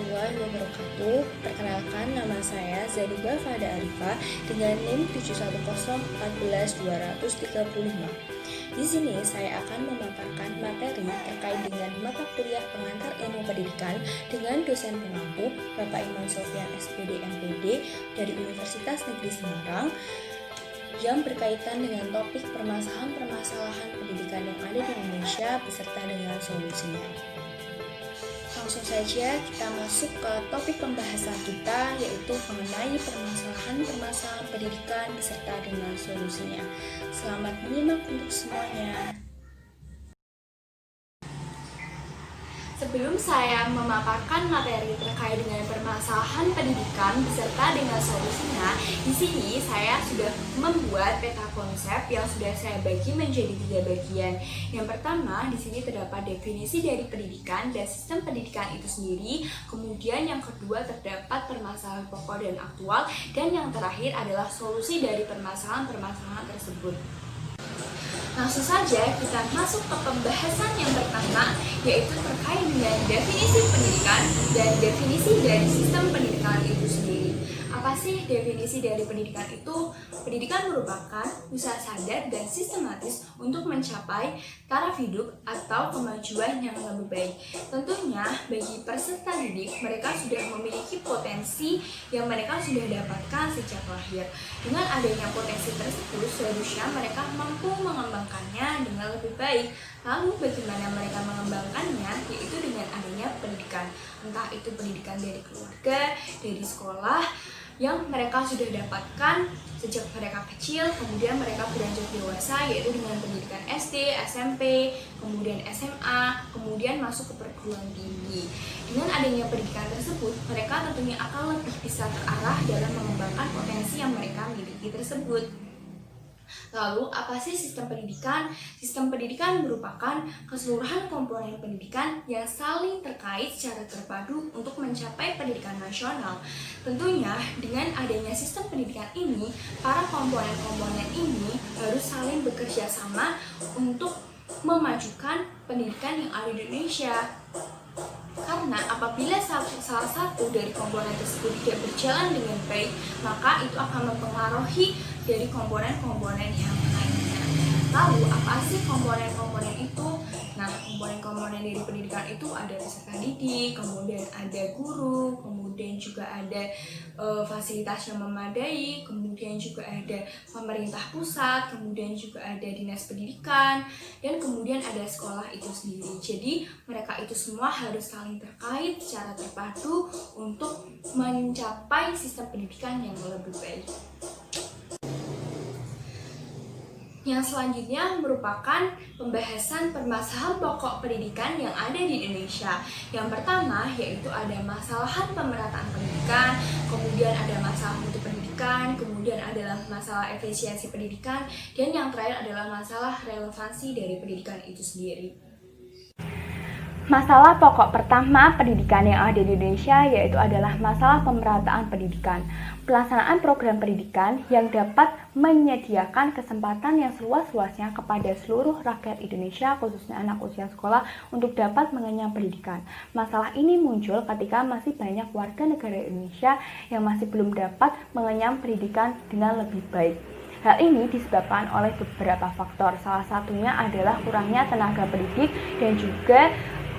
warahmatullahi wabarakatuh. Perkenalkan, nama saya Zadiba Fahda Arifah dengan NIM 710141235. Di sini saya akan memaparkan materi terkait dengan mata kuliah pengantar ilmu pendidikan dengan dosen pengampu Bapak Iman Sofyan SPD MPD dari Universitas Negeri Semarang yang berkaitan dengan topik permasalahan-permasalahan pendidikan yang ada di Indonesia beserta dengan solusinya. Langsung saja kita masuk ke topik pembahasan kita, yaitu mengenai permasalahan-permasalahan pendidikan beserta dengan solusinya. Selamat menyimak untuk semuanya. Sebelum saya memaparkan materi terkait dengan permasalahan pendidikan beserta dengan solusinya, di sini saya sudah membuat peta konsep yang sudah saya bagi menjadi 3 bagian. Yang pertama, di sini terdapat definisi dari pendidikan dan sistem pendidikan itu sendiri. Kemudian yang kedua terdapat permasalahan pokok dan aktual, dan yang terakhir adalah solusi dari permasalahan-permasalahan tersebut. Langsung saja kita masuk ke pembahasan yang pertama, yaitu terkait dengan definisi pendidikan dan definisi dari sistem pendidikan itu sendiri. Apa sih definisi dari pendidikan itu? Pendidikan merupakan usaha sadar dan sistematis untuk mencapai taraf hidup atau kemajuan yang lebih baik. Tentunya bagi peserta didik, mereka sudah memiliki potensi yang mereka sudah dapatkan sejak lahir. Dengan adanya potensi tersebut, seharusnya mereka mampu mengembangkannya dengan lebih baik. Lalu bagaimana mereka mengembangkannya? Yaitu dengan adanya pendidikan. Entah itu pendidikan dari keluarga, dari sekolah, yang mereka sudah dapatkan sejak mereka kecil, kemudian mereka beranjak dewasa, yaitu dengan pendidikan SD, SMP, kemudian SMA, kemudian masuk ke perguruan tinggi. Dengan adanya pendidikan tersebut, mereka tentunya akan lebih bisa terarah dalam mengembangkan potensi yang mereka miliki tersebut. Lalu, apa sih sistem pendidikan? Sistem pendidikan merupakan keseluruhan komponen pendidikan yang saling terkait secara terpadu untuk mencapai pendidikan nasional. Tentunya, dengan adanya sistem pendidikan ini, para komponen-komponen ini harus saling bekerja sama untuk memajukan pendidikan yang ada di Indonesia. Karena apabila salah satu dari komponen tersebut tidak berjalan dengan baik, maka itu akan mempengaruhi dari komponen-komponen yang lainnya. Lalu, apa sih komponen-komponen itu? Nah, komponen-komponen dari pendidikan itu ada peserta didik, kemudian ada guru, kemudian juga ada fasilitas yang memadai, kemudian juga ada pemerintah pusat, kemudian juga ada dinas pendidikan, dan kemudian ada sekolah itu sendiri. Jadi, mereka itu semua harus saling terkait secara terpadu untuk mencapai sistem pendidikan yang lebih baik. Yang selanjutnya merupakan pembahasan permasalahan pokok pendidikan yang ada di Indonesia. Yang pertama yaitu ada masalahan pemerataan pendidikan, kemudian ada masalah mutu pendidikan, kemudian adalah masalah efisiensi pendidikan, dan yang terakhir adalah masalah relevansi dari pendidikan itu sendiri. Masalah pokok pertama pendidikan yang ada di Indonesia yaitu adalah masalah pemerataan pendidikan. Pelaksanaan program pendidikan yang dapat menyediakan kesempatan yang seluas-luasnya kepada seluruh rakyat Indonesia, khususnya anak usia sekolah, untuk dapat mengenyam pendidikan. Masalah ini muncul ketika masih banyak warga negara Indonesia yang masih belum dapat mengenyam pendidikan dengan lebih baik. Hal ini disebabkan oleh beberapa faktor. Salah satunya adalah kurangnya tenaga pendidik dan juga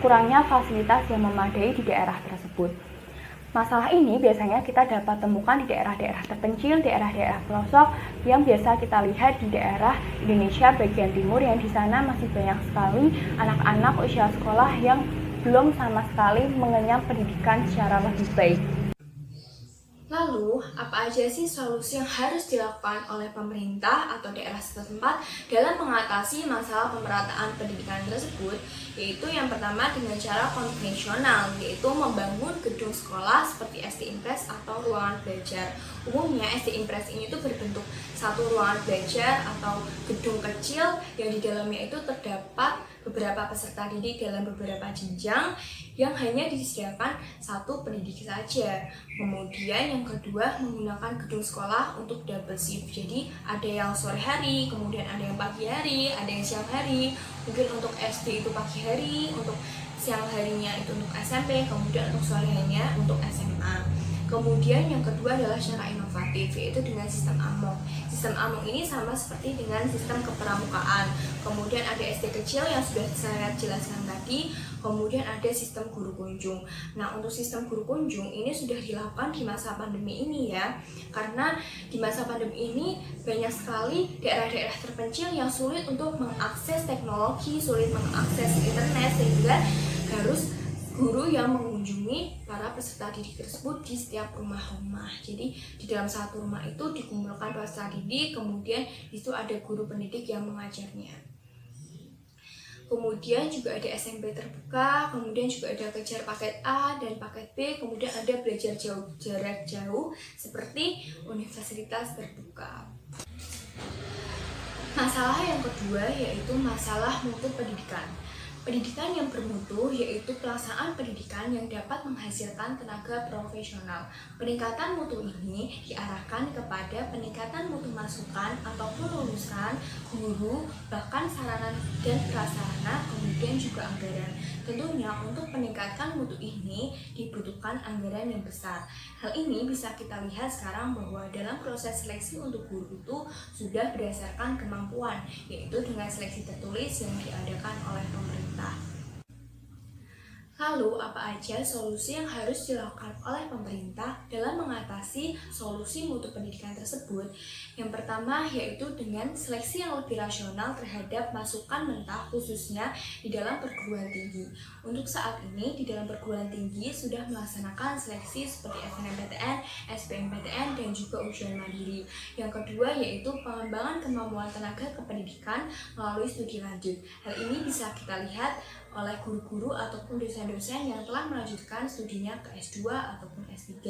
kurangnya fasilitas yang memadai di daerah tersebut. Masalah ini biasanya kita dapat temukan di daerah-daerah terpencil, daerah-daerah pelosok yang biasa kita lihat di daerah Indonesia bagian timur, yang di sana masih banyak sekali anak-anak usia sekolah yang belum sama sekali mengenyam pendidikan secara lebih baik. Lalu, apa aja sih solusi yang harus dilakukan oleh pemerintah atau daerah setempat dalam mengatasi masalah pemerataan pendidikan tersebut? Yaitu yang pertama dengan cara konvensional, yaitu membangun gedung sekolah seperti SD Impres atau ruangan belajar. Umumnya SD Impres ini tuh berbentuk satu ruangan belajar atau gedung kecil yang di dalamnya itu terdapat beberapa peserta didik dalam beberapa jenjang yang hanya disediakan satu pendidik saja. Kemudian yang kedua, menggunakan gedung sekolah untuk double shift. Jadi ada yang sore hari, kemudian ada yang pagi hari, ada yang siang hari. Mungkin untuk SD itu pagi hari, untuk siang harinya itu untuk SMP, kemudian untuk sore harinya untuk SMA. Kemudian yang kedua adalah secara inovatif, yaitu dengan sistem AMOK. Sistem AMOK ini sama seperti dengan sistem kepramukaan. Kemudian ada SD kecil yang sudah saya jelaskan tadi, kemudian ada sistem guru kunjung. Nah, untuk sistem guru kunjung ini sudah dilakukan di masa pandemi ini ya, karena di masa pandemi ini banyak sekali daerah-daerah terpencil yang sulit untuk mengakses teknologi, sulit mengakses internet, sehingga harus guru yang mengunjungi para peserta didik tersebut di setiap rumah-rumah. Jadi di dalam satu rumah itu dikumpulkan peserta didik, kemudian itu ada guru pendidik yang mengajarnya. Kemudian juga ada SMP terbuka, kemudian juga ada kejar paket A dan paket B, kemudian ada belajar jarak jauh seperti universitas terbuka. Masalah yang kedua yaitu masalah mutu pendidikan. Pendidikan yang bermutu yaitu pelaksanaan pendidikan yang dapat menghasilkan tenaga profesional. Peningkatan mutu ini diarahkan kepada peningkatan mutu masukan ataupun lulusan, guru, bahkan sarana dan prasarana, kemudian juga anggaran. Tentunya untuk meningkatkan mutu ini dibutuhkan anggaran yang besar. Hal ini bisa kita lihat sekarang bahwa dalam proses seleksi untuk guru itu sudah berdasarkan kemampuan, yaitu dengan seleksi tertulis yang diadakan oleh pemerintah. Lalu, apa aja solusi yang harus dilakukan oleh pemerintah dalam mengatasi solusi mutu pendidikan tersebut? Yang pertama yaitu dengan seleksi yang lebih rasional terhadap masukan mentah khususnya di dalam perguruan tinggi. Untuk saat ini di dalam perguruan tinggi sudah melaksanakan seleksi seperti SNMPTN, SBMPTN, dan juga ujian mandiri. Yang kedua yaitu pengembangan kemampuan tenaga kependidikan melalui studi lanjut. Hal ini bisa kita lihat oleh guru-guru ataupun dosen-dosen yang telah melanjutkan studinya ke S2 ataupun S3.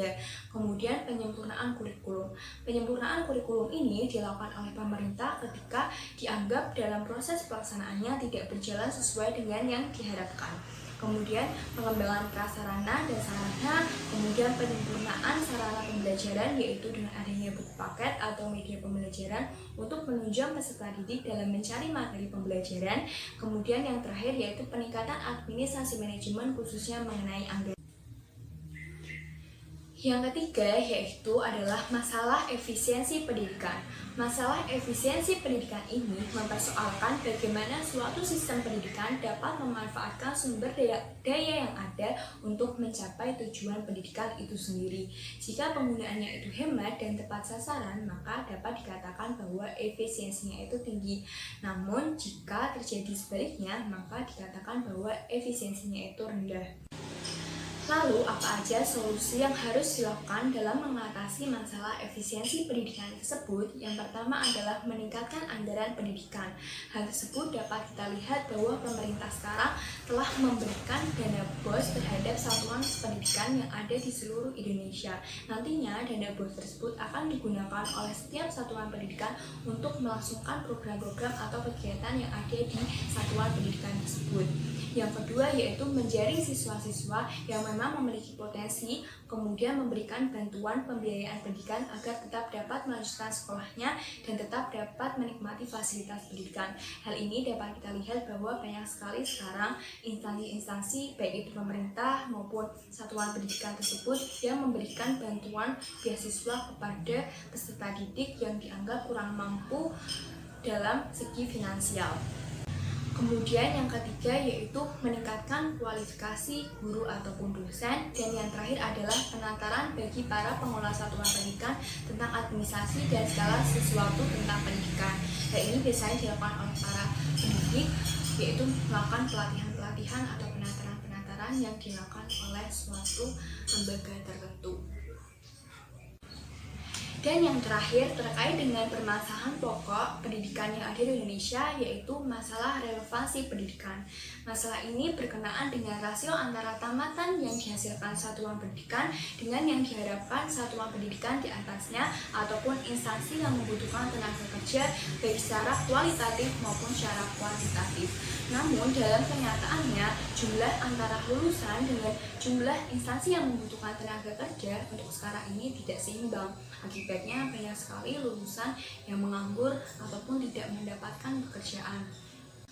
Kemudian penyempurnaan kurikulum. Penyempurnaan kurikulum ini dilakukan oleh pemerintah ketika dianggap dalam proses pelaksanaannya tidak berjalan sesuai dengan yang diharapkan. Kemudian pengembangan prasarana dan sarana, kemudian penyempurnaan sarana pembelajaran yaitu dengan adanya buku paket atau media pembelajaran untuk menunjang peserta didik dalam mencari materi pembelajaran. Kemudian yang terakhir yaitu peningkatan administrasi manajemen khususnya mengenai anggaran. Yang ketiga yaitu adalah masalah efisiensi pendidikan. Masalah efisiensi pendidikan ini mempersoalkan bagaimana suatu sistem pendidikan dapat memanfaatkan sumber daya yang ada untuk mencapai tujuan pendidikan itu sendiri. Jika penggunaannya itu hemat dan tepat sasaran, maka dapat dikatakan bahwa efisiensinya itu tinggi. Namun jika terjadi sebaliknya, maka dikatakan bahwa efisiensinya itu rendah. Lalu, apa aja solusi yang harus dilakukan dalam mengatasi masalah efisiensi pendidikan tersebut? Yang pertama adalah meningkatkan anggaran pendidikan. Hal tersebut dapat kita lihat bahwa pemerintah sekarang telah memberikan dana BOS terhadap satuan pendidikan yang ada di seluruh Indonesia. Nantinya dana BOS tersebut akan digunakan oleh setiap satuan pendidikan untuk melangsungkan program-program atau kegiatan yang ada di satuan pendidikan tersebut. Yang kedua yaitu menjaring siswa-siswa yang memang memiliki potensi, kemudian memberikan bantuan pembiayaan pendidikan agar tetap dapat melanjutkan sekolahnya dan tetap dapat menikmati fasilitas pendidikan. Hal ini dapat kita lihat bahwa banyak sekali sekarang instansi-instansi baik itu pemerintah maupun satuan pendidikan tersebut yang memberikan bantuan beasiswa kepada peserta didik yang dianggap kurang mampu dalam segi finansial. Kemudian yang ketiga yaitu meningkatkan kualifikasi guru ataupun dosen, dan yang terakhir adalah penataran bagi para pengelola satuan pendidikan tentang administrasi dan segala sesuatu tentang pendidikan. Hal ini biasanya dilakukan oleh para pendidik, yaitu melakukan pelatihan-pelatihan atau penataran-penataran yang dilakukan oleh suatu lembaga tertentu. Dan yang terakhir terkait dengan permasalahan pokok pendidikan yang ada di Indonesia, yaitu masalah relevansi pendidikan. Masalah ini berkenaan dengan rasio antara tamatan yang dihasilkan satuan pendidikan dengan yang diharapkan satuan pendidikan di atasnya ataupun instansi yang membutuhkan tenaga kerja baik secara kualitatif maupun secara kuantitatif. Namun dalam kenyataannya jumlah antara lulusan dengan jumlah instansi yang membutuhkan tenaga kerja untuk sekarang ini tidak seimbang. Akibatnya banyak sekali lulusan yang menganggur ataupun tidak mendapatkan pekerjaan.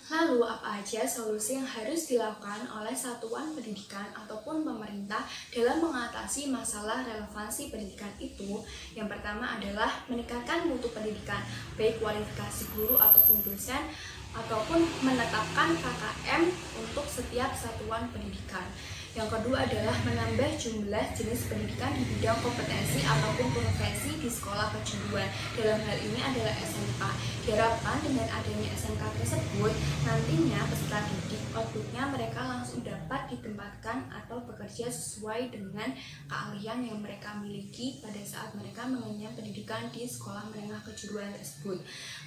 Lalu apa aja solusi yang harus dilakukan oleh satuan pendidikan ataupun pemerintah dalam mengatasi masalah relevansi pendidikan itu? Yang pertama adalah meningkatkan mutu pendidikan, baik kualifikasi guru ataupun dosen, ataupun menetapkan KKM untuk setiap satuan pendidikan. Yang kedua adalah menambah jumlah jenis pendidikan di bidang kompetensi ataupun profesi di sekolah kejuruan. Dalam hal ini adalah SMK. Diharapkan dengan adanya SMK tersebut, nantinya peserta didik outputnya mereka langsung dapat ditempatkan atau bekerja sesuai dengan keahlian yang mereka miliki pada saat mereka mengenyam pendidikan di sekolah menengah kejuruan tersebut.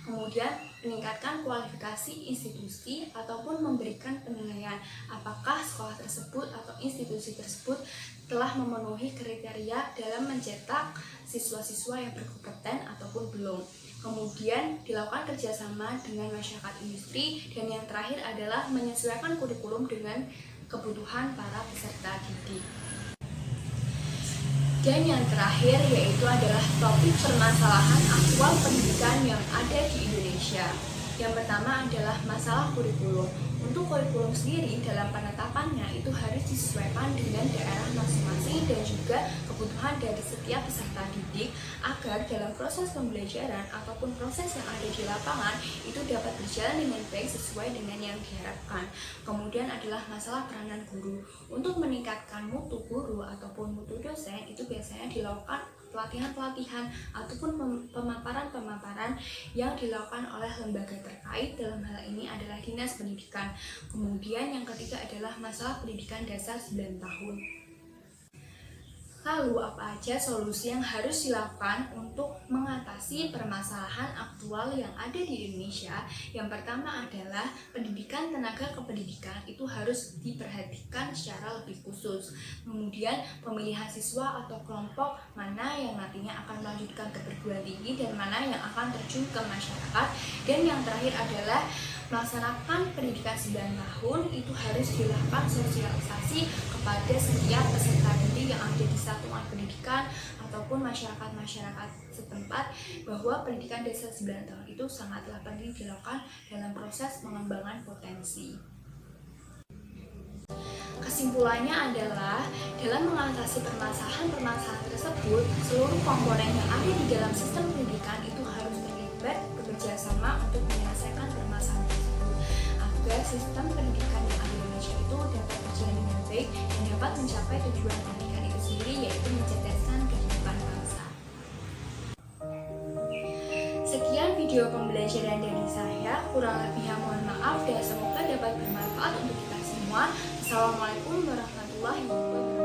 Kemudian meningkatkan kualifikasi institusi ataupun memberikan penilaian apakah sekolah tersebut atau institusi tersebut telah memenuhi kriteria dalam mencetak siswa-siswa yang berkompeten ataupun belum. Kemudian dilakukan kerjasama dengan masyarakat industri, dan yang terakhir adalah menyesuaikan kurikulum dengan kebutuhan para peserta didik. Dan yang terakhir yaitu adalah topik permasalahan aktual pendidikan yang ada di Indonesia. Yang pertama adalah masalah kurikulum. Untuk kurikulum sendiri dalam penetapannya itu harus disesuaikan dengan daerah masing-masing dan juga kebutuhan dari setiap peserta didik agar dalam proses pembelajaran ataupun proses yang ada di lapangan itu dapat berjalan dengan baik sesuai dengan yang diharapkan. Kemudian adalah masalah peranan guru. Untuk meningkatkan mutu guru ataupun mutu dosen itu biasanya dilakukan pelatihan-pelatihan ataupun pemaparan-pemaparan yang dilakukan oleh lembaga terkait, dalam hal ini adalah Dinas Pendidikan. Kemudian yang ketiga adalah masalah pendidikan dasar 9 tahun. Lalu apa aja solusi yang harus dilakukan untuk mengatasi permasalahan aktual yang ada di Indonesia? Yang pertama adalah pendidikan tenaga kependidikan itu harus diperhatikan secara lebih khusus. Kemudian pemilihan siswa atau kelompok mana yang nantinya akan melanjutkan ke perguruan tinggi dan mana yang akan terjun ke masyarakat. Dan yang terakhir adalah melaksanakan pendidikan 9 tahun itu harus dilakukan sosialisasi kepada setiap peserta didik yang ada di satuan pendidikan ataupun masyarakat-masyarakat setempat bahwa pendidikan dasar 9 tahun itu sangatlah penting dilakukan dalam proses pengembangan potensi. Kesimpulannya adalah dalam mengatasi permasalahan-permasalahan tersebut, seluruh komponen yang ada di dalam sistem pendidikan itu harus terlibat bekerja sama untuk menyelesaikan permasalahan tersebut agar sistem pendidikan yang ada di Indonesia itu dapat berjalan dengan baik dan dapat mencapai tujuan pendidikan itu sendiri, yaitu mencerdaskan kehidupan bangsa. Sekian video pembelajaran dari saya, kurang lebihnya mohon maaf dan semoga dapat bermanfaat untuk kita semua. Assalamualaikum warahmatullahi wabarakatuh.